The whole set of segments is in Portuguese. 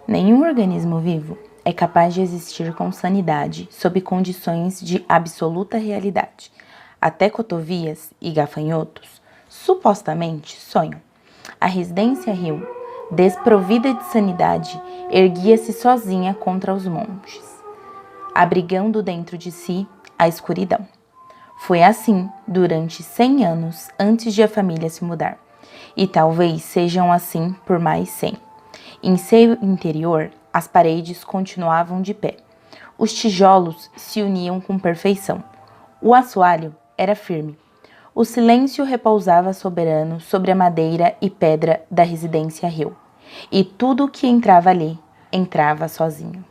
Nenhum organismo vivo é capaz de existir com sanidade sob condições de absoluta realidade. Até cotovias e gafanhotos, supostamente, sonham. A residência Hill, desprovida de sanidade, erguia-se sozinha contra os montes, abrigando dentro de si a escuridão. Foi assim durante 100 anos antes de a família se mudar, e talvez sejam assim por mais 100. Em seu interior, as paredes continuavam de pé. Os tijolos se uniam com perfeição. O assoalho era firme. O silêncio repousava soberano sobre a madeira e pedra da residência Hill. E tudo o que entrava ali, entrava sozinho.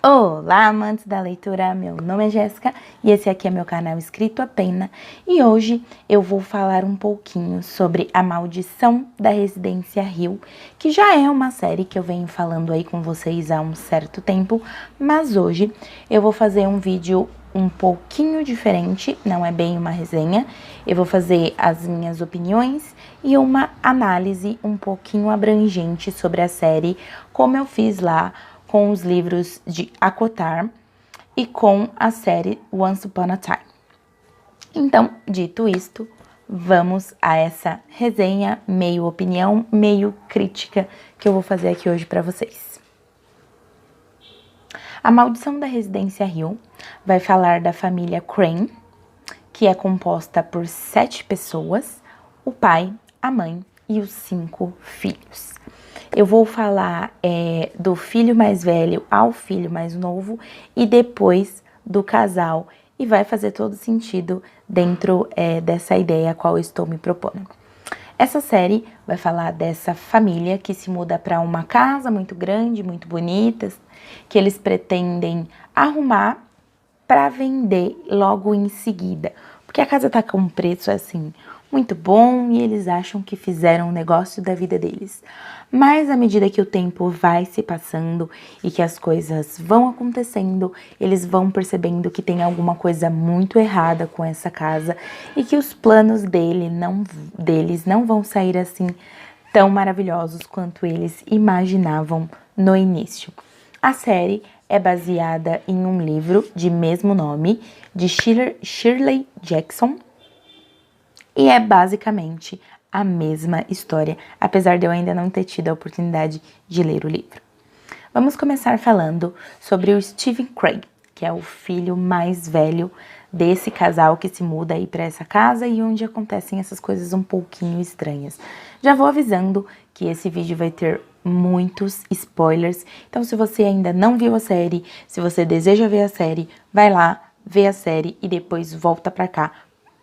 Olá, amantes da leitura, meu nome é Jéssica e esse aqui é meu canal Escrito a Pena e hoje eu vou falar um pouquinho sobre A Maldição da Residência Hill, que já é uma série que eu venho falando aí com vocês há um certo tempo, mas hoje eu vou fazer um vídeo um pouquinho diferente, não é bem uma resenha, eu vou fazer as minhas opiniões e uma análise um pouquinho abrangente sobre a série, como eu fiz lá com os livros de Acotar e com a série Once Upon a Time. Então, dito isto, vamos a essa resenha, meio opinião, meio crítica, que eu vou fazer aqui hoje para vocês. A Maldição da Residência Hill vai falar da família Crane, que é composta por 7 pessoas, o pai, a mãe e os 5 filhos. Eu vou falar do filho mais velho ao filho mais novo e depois do casal, e vai fazer todo sentido dentro dessa ideia a qual eu estou me propondo. Essa série vai falar dessa família que se muda para uma casa muito grande, muito bonita, que eles pretendem arrumar para vender logo em seguida, porque a casa tá com um preço assim muito bom e eles acham que fizeram um negócio da vida deles. Mas à medida que o tempo vai se passando e que as coisas vão acontecendo, eles vão percebendo que tem alguma coisa muito errada com essa casa e que os planos deles não vão sair assim tão maravilhosos quanto eles imaginavam no início. A série é baseada em um livro de mesmo nome, de Shirley Jackson, e é basicamente a mesma história, apesar de eu ainda não ter tido a oportunidade de ler o livro. Vamos começar falando sobre o Stephen Craig, que é o filho mais velho desse casal que se muda aí para essa casa e onde acontecem essas coisas um pouquinho estranhas. Já vou avisando que esse vídeo vai ter muitos spoilers, então se você ainda não viu a série, se você deseja ver a série, vai lá, vê a série e depois volta para cá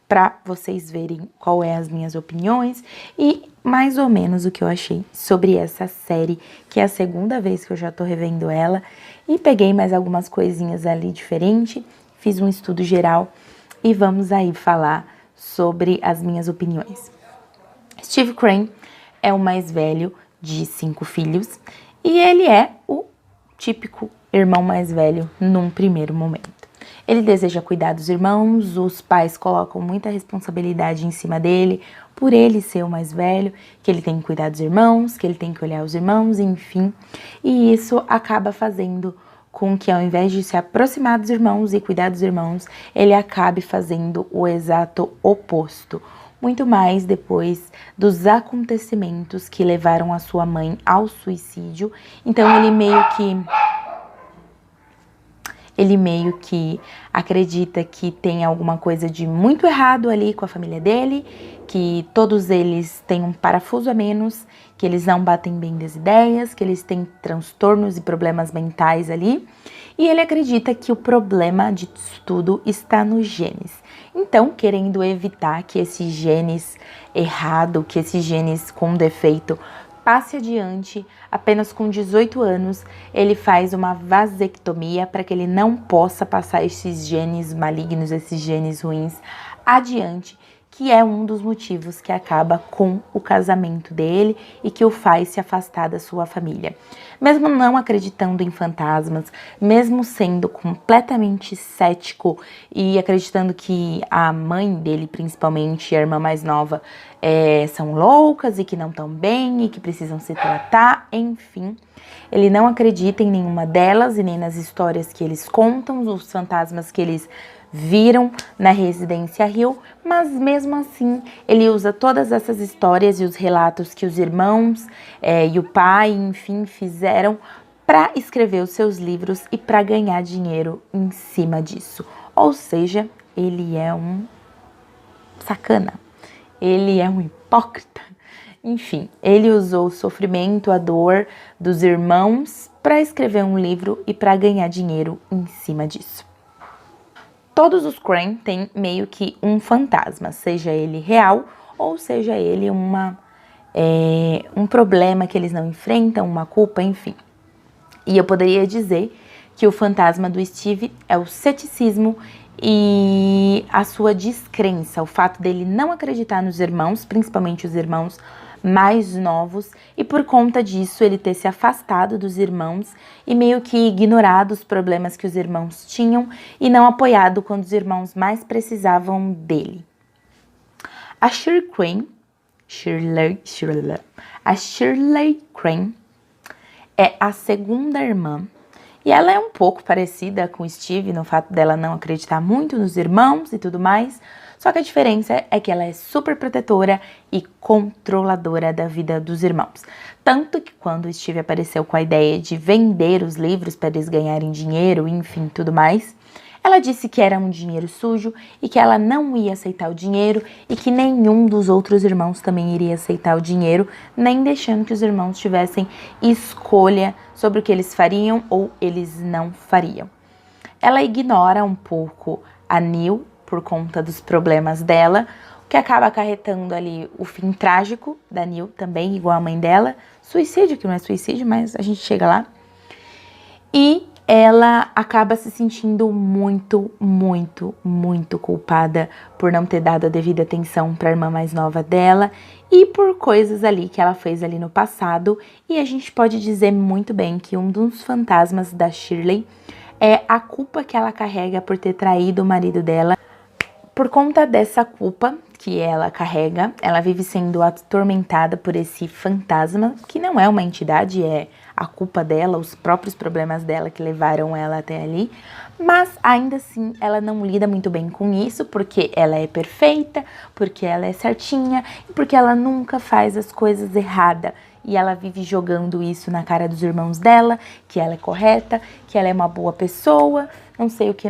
para vocês verem qual é as minhas opiniões e mais ou menos o que eu achei sobre essa série, que é a segunda vez que eu já tô revendo ela, e peguei mais algumas coisinhas ali diferente, fiz um estudo geral e vamos aí falar sobre as minhas opiniões. Steve Crane é o mais velho de 5 filhos e ele é o típico irmão mais velho num primeiro momento. Ele deseja cuidar dos irmãos, os pais colocam muita responsabilidade em cima dele, por ele ser o mais velho, que ele tem que cuidar dos irmãos, que ele tem que olhar os irmãos, enfim. E isso acaba fazendo com que, ao invés de se aproximar dos irmãos e cuidar dos irmãos, ele acabe fazendo o exato oposto. Muito mais depois dos acontecimentos que levaram a sua mãe ao suicídio. Então ele meio que acredita que tem alguma coisa de muito errado ali com a família dele, que todos eles têm um parafuso a menos, que eles não batem bem das ideias, que eles têm transtornos e problemas mentais ali. E ele acredita que o problema disso tudo está nos genes. Então, querendo evitar que esses genes errado, que esses genes com defeito passe adiante, apenas com 18 anos, ele faz uma vasectomia para que ele não possa passar esses genes malignos, esses genes ruins adiante, que é um dos motivos que acaba com o casamento dele e que o faz se afastar da sua família. Mesmo não acreditando em fantasmas, mesmo sendo completamente cético e acreditando que a mãe dele, principalmente, e a irmã mais nova, são loucas e que não estão bem e que precisam se tratar, enfim. Ele não acredita em nenhuma delas e nem nas histórias que eles contam, os fantasmas que eles viram na residência Hill, mas mesmo assim ele usa todas essas histórias e os relatos que os irmãos e o pai, enfim, fizeram para escrever os seus livros e para ganhar dinheiro em cima disso. Ou seja, ele é um sacana, ele é um hipócrita. Enfim, ele usou o sofrimento, a dor dos irmãos para escrever um livro e para ganhar dinheiro em cima disso. Todos os Crane têm meio que um fantasma, seja ele real ou seja ele um problema que eles não enfrentam, uma culpa, enfim. E eu poderia dizer que o fantasma do Steve é o ceticismo e a sua descrença, o fato dele não acreditar nos irmãos, principalmente os irmãos mais novos, e por conta disso ele ter se afastado dos irmãos e meio que ignorado os problemas que os irmãos tinham e não apoiado quando os irmãos mais precisavam dele. A Shirley Crane é a segunda irmã e ela é um pouco parecida com Steve no fato dela não acreditar muito nos irmãos e tudo mais. Só que a diferença é que ela é super protetora e controladora da vida dos irmãos. Tanto que quando o Steve apareceu com a ideia de vender os livros para eles ganharem dinheiro, enfim, tudo mais, ela disse que era um dinheiro sujo e que ela não ia aceitar o dinheiro e que nenhum dos outros irmãos também iria aceitar o dinheiro, nem deixando que os irmãos tivessem escolha sobre o que eles fariam ou eles não fariam. Ela ignora um pouco a Neil por conta dos problemas dela, o que acaba acarretando ali o fim trágico da Neil também, igual a mãe dela. Suicídio, que não é suicídio, mas a gente chega lá. E ela acaba se sentindo muito, muito, muito culpada por não ter dado a devida atenção para a irmã mais nova dela e por coisas ali que ela fez ali no passado. E a gente pode dizer muito bem que um dos fantasmas da Shirley é a culpa que ela carrega por ter traído o marido dela. Por conta dessa culpa que ela carrega, ela vive sendo atormentada por esse fantasma, que não é uma entidade, é a culpa dela, os próprios problemas dela que levaram ela até ali. Mas ainda assim, ela não lida muito bem com isso, porque ela é perfeita, porque ela é certinha e porque ela nunca faz as coisas erradas. E ela vive jogando isso na cara dos irmãos dela, que ela é correta, que ela é uma boa pessoa, não sei o que,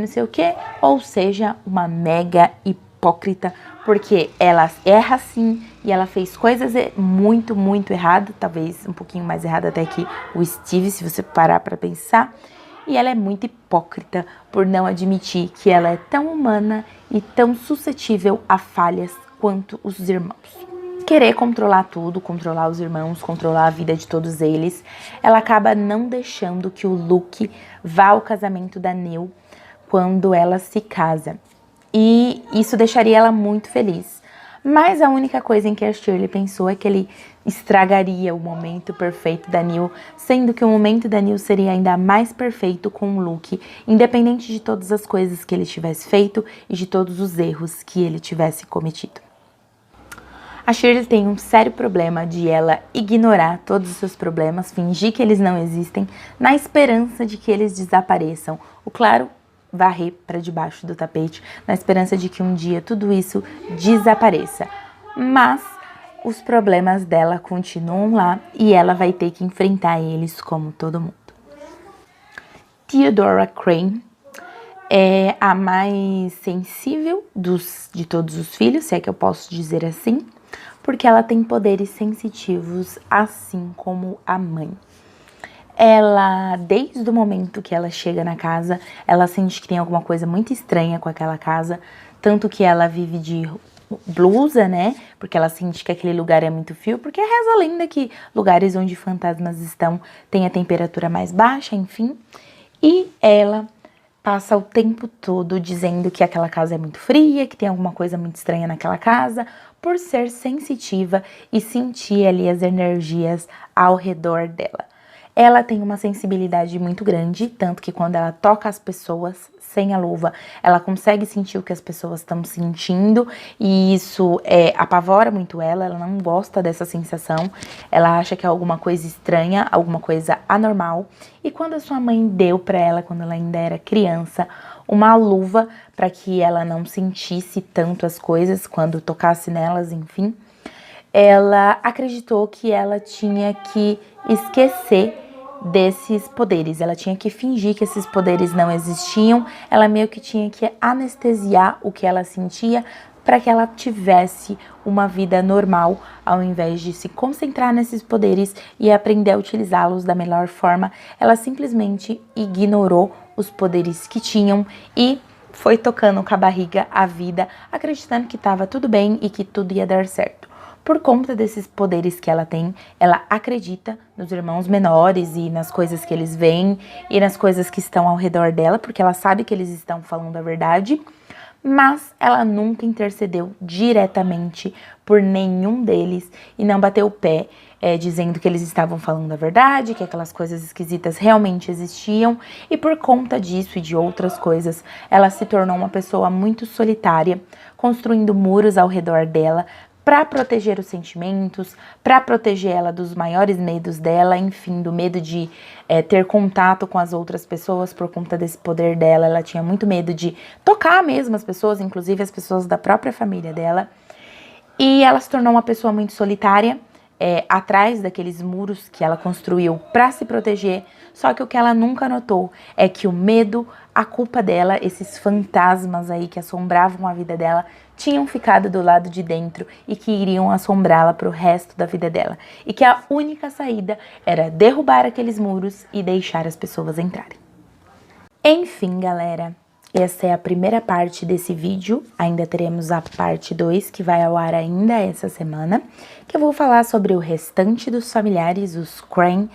ou seja, uma mega hipócrita, porque ela erra sim e ela fez coisas muito, muito erradas, talvez um pouquinho mais errada até que o Steve, se você parar pra pensar, e ela é muito hipócrita por não admitir que ela é tão humana e tão suscetível a falhas quanto os irmãos. Querer controlar tudo, controlar os irmãos, controlar a vida de todos eles, ela acaba não deixando que o Luke vá ao casamento da Neil quando ela se casa. E isso deixaria ela muito feliz. Mas a única coisa em que a Shirley pensou é que ele estragaria o momento perfeito da Neil, sendo que o momento da Neil seria ainda mais perfeito com o Luke, independente de todas as coisas que ele tivesse feito e de todos os erros que ele tivesse cometido. A Shirley tem um sério problema de ela ignorar todos os seus problemas, fingir que eles não existem, na esperança de que eles desapareçam. O claro, varrer para debaixo do tapete, na esperança de que um dia tudo isso desapareça. Mas os problemas dela continuam lá e ela vai ter que enfrentar eles como todo mundo. Theodora Crane é a mais sensível de todos os filhos, se é que eu posso dizer assim, porque ela tem poderes sensitivos, assim como a mãe. Ela, desde o momento que ela chega na casa, ela sente que tem alguma coisa muito estranha com aquela casa, tanto que ela vive de blusa, né? Porque ela sente que aquele lugar é muito frio, porque reza a lenda que lugares onde fantasmas estão têm a temperatura mais baixa, enfim. E ela passa o tempo todo dizendo que aquela casa é muito fria, que tem alguma coisa muito estranha naquela casa, por ser sensitiva e sentir ali as energias ao redor dela. Ela tem uma sensibilidade muito grande, tanto que quando ela toca as pessoas sem a luva, ela consegue sentir o que as pessoas estão sentindo e isso apavora muito ela não gosta dessa sensação, ela acha que é alguma coisa estranha, alguma coisa anormal. E quando a sua mãe deu para ela, quando ela ainda era criança, uma luva para que ela não sentisse tanto as coisas quando tocasse nelas, enfim, ela acreditou que ela tinha que esquecer desses poderes, ela tinha que fingir que esses poderes não existiam, ela meio que tinha que anestesiar o que ela sentia para que ela tivesse uma vida normal, ao invés de se concentrar nesses poderes e aprender a utilizá-los da melhor forma. Ela simplesmente ignorou os poderes que tinham e foi tocando com a barriga a vida, acreditando que estava tudo bem e que tudo ia dar certo. Por conta desses poderes que ela tem, ela acredita nos irmãos menores e nas coisas que eles veem e nas coisas que estão ao redor dela, porque ela sabe que eles estão falando a verdade, mas ela nunca intercedeu diretamente por nenhum deles e não bateu o pé dizendo que eles estavam falando a verdade, que aquelas coisas esquisitas realmente existiam, e por conta disso e de outras coisas, ela se tornou uma pessoa muito solitária, construindo muros ao redor dela, para proteger os sentimentos, para proteger ela dos maiores medos dela, enfim, do medo de ter contato com as outras pessoas por conta desse poder dela. Ela tinha muito medo de tocar mesmo as pessoas, inclusive as pessoas da própria família dela. E ela se tornou uma pessoa muito solitária, atrás daqueles muros que ela construiu para se proteger. Só que o que ela nunca notou é que o medo, a culpa dela, esses fantasmas aí que assombravam a vida dela, tinham ficado do lado de dentro e que iriam assombrá-la para o resto da vida dela. E que a única saída era derrubar aqueles muros e deixar as pessoas entrarem. Enfim, galera, essa é a primeira parte desse vídeo. Ainda teremos a parte 2, que vai ao ar ainda essa semana, que eu vou falar sobre o restante dos familiares, os Crane,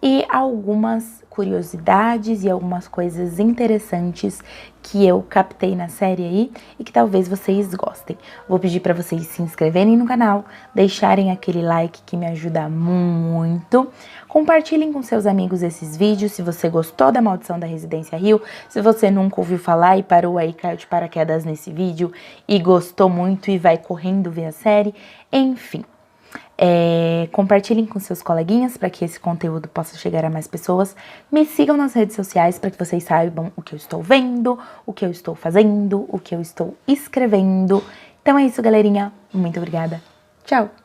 e algumas curiosidades e algumas coisas interessantes que eu captei na série aí e que talvez vocês gostem. Vou pedir para vocês se inscreverem no canal, deixarem aquele like que me ajuda muito. Compartilhem com seus amigos esses vídeos se você gostou da Maldição da Residência Hill, se você nunca ouviu falar e parou aí, caiu de paraquedas nesse vídeo e gostou muito e vai correndo ver a série, enfim. Compartilhem com seus coleguinhas para que esse conteúdo possa chegar a mais pessoas. Me sigam nas redes sociais para que vocês saibam o que eu estou vendo, o que eu estou fazendo, o que eu estou escrevendo. Então é isso, galerinha. Muito obrigada. Tchau!